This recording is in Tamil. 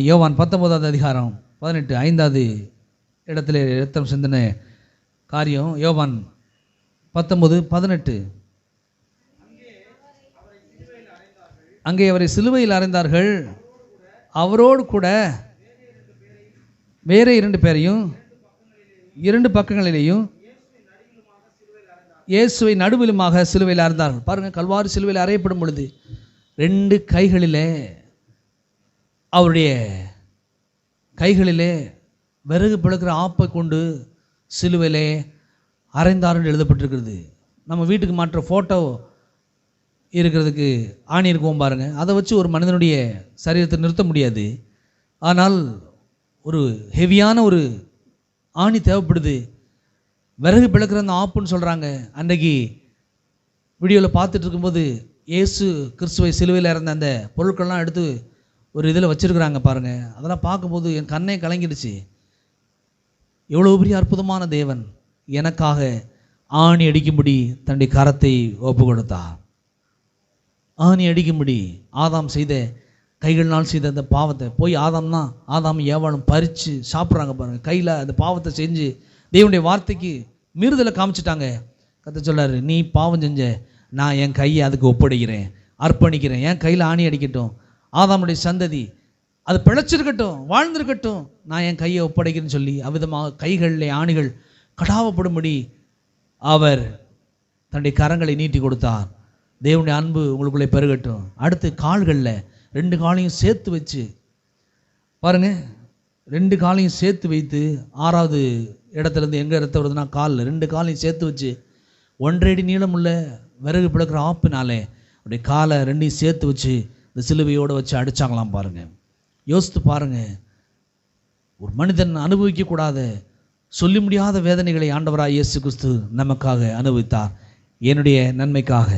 யோவான் 19வது அதிகாரம் 18 5வது இடத்துல இரத்தம் சிந்தின காரியம். யோவான் 19:18. அங்கே அவரை சிலுவையில் அறைந்தார்கள். அவரோடு கூட வேறு 2 பேரையும் 2 பக்கங்களிலேயும் இயேசுவை நடுவிலுமாக சிலுவையில் அறைந்தார்கள். பாருங்கள், கல்வாரி சிலுவையில் அறையப்படும் பொழுது 2 கைகளிலே, அவருடைய கைகளிலே விறகு பிளக்கிற ஆப்பை கொண்டு சிலுவையிலே அறைந்தார்னு எழுதப்பட்டிருக்கிறது. நம்ம வீட்டுக்கு மாற்ற ஃபோட்டோ இருக்கிறதுக்கு ஆணி இருக்கும் பாருங்கள், அதை வச்சு ஒரு மனிதனுடைய சரீரத்தை நிறுத்த முடியாது. ஆனால் ஒரு ஹெவியான ஒரு ஆணி தேவைப்படுது. விறகு பிளக்கிற அந்த ஆப்புன்னு சொல்கிறாங்க. அன்றைக்கு வீடியோவில் பார்த்துட்டு இருக்கும்போது இயேசு கிறிஸ்துவை சிலுவையில் இறந்த அந்த பொருட்கள்லாம் எடுத்து ஒரு இதில் வச்சுருக்குறாங்க பாருங்கள். அதெல்லாம் பார்க்கும்போது என் கண்ணே கலங்கிடுச்சு. எவ்வளோ பெரிய அற்புதமான தேவன் எனக்காக ஆணி அடிக்கும்படி தன்னுடைய கரத்தை ஒப்பு கொடுத்தார். ஆணி அடிக்கும்படி ஆதாம் செய்த கைகள்னால் செய்த அந்த பாவத்தை போய் ஆதாம் ஏவாளும் பறித்து சாப்பிட்றாங்க பாருங்கள். கையில் அந்த பாவத்தை செஞ்சு தேவனுடைய வார்த்தைக்கு மீறுதலை காமிச்சிட்டாங்க. கர்த்தர் சொல்றாரு, நீ பாவம் செஞ்ச, நான் என் கையை அதுக்கு ஒப்படைக்கிறேன், அர்ப்பணிக்கிறேன், என் கையில் ஆணி அடிக்கட்டும், ஆதாமுடைய சந்ததி அது பிழைச்சிருக்கட்டும், வாழ்ந்திருக்கட்டும், நான் என் கையை ஒப்படைக்கிறேன்னு சொல்லி அவ்விதமாக கைகளிலே ஆணிகள் கடாவப்படும்படி அவர் தன்னுடைய கரங்களை நீட்டி கொடுத்தார். தேவனுடைய அன்பு உங்களுக்குள்ளே பெருகட்டும். அடுத்து கால்களில் 2 காலையும் சேர்த்து வச்சு பாருங்கள், 2 காலையும் சேர்த்து வைத்து 6வது இடத்துலேருந்து எங்கே ரத்தம் வருதுன்னா காலில் 2 காலையும் சேர்த்து வச்சு 1.5 அடி நீளமுள்ள விறகு பிளக்கிற ஆப்பினாலே அப்படியே காலை 2ஐயும் சேர்த்து வச்சு இந்த சிலுவையோடு வச்சு அடித்தாங்களாம் பாருங்கள். யோசித்து பாருங்கள், ஒரு மனிதன் அனுபவிக்கக்கூடாத சொல்லி முடியாத வேதனைகளை ஆண்டவராக இயேசு கிறிஸ்து நமக்காக அனுபவித்தார், என்னுடைய நன்மைக்காக.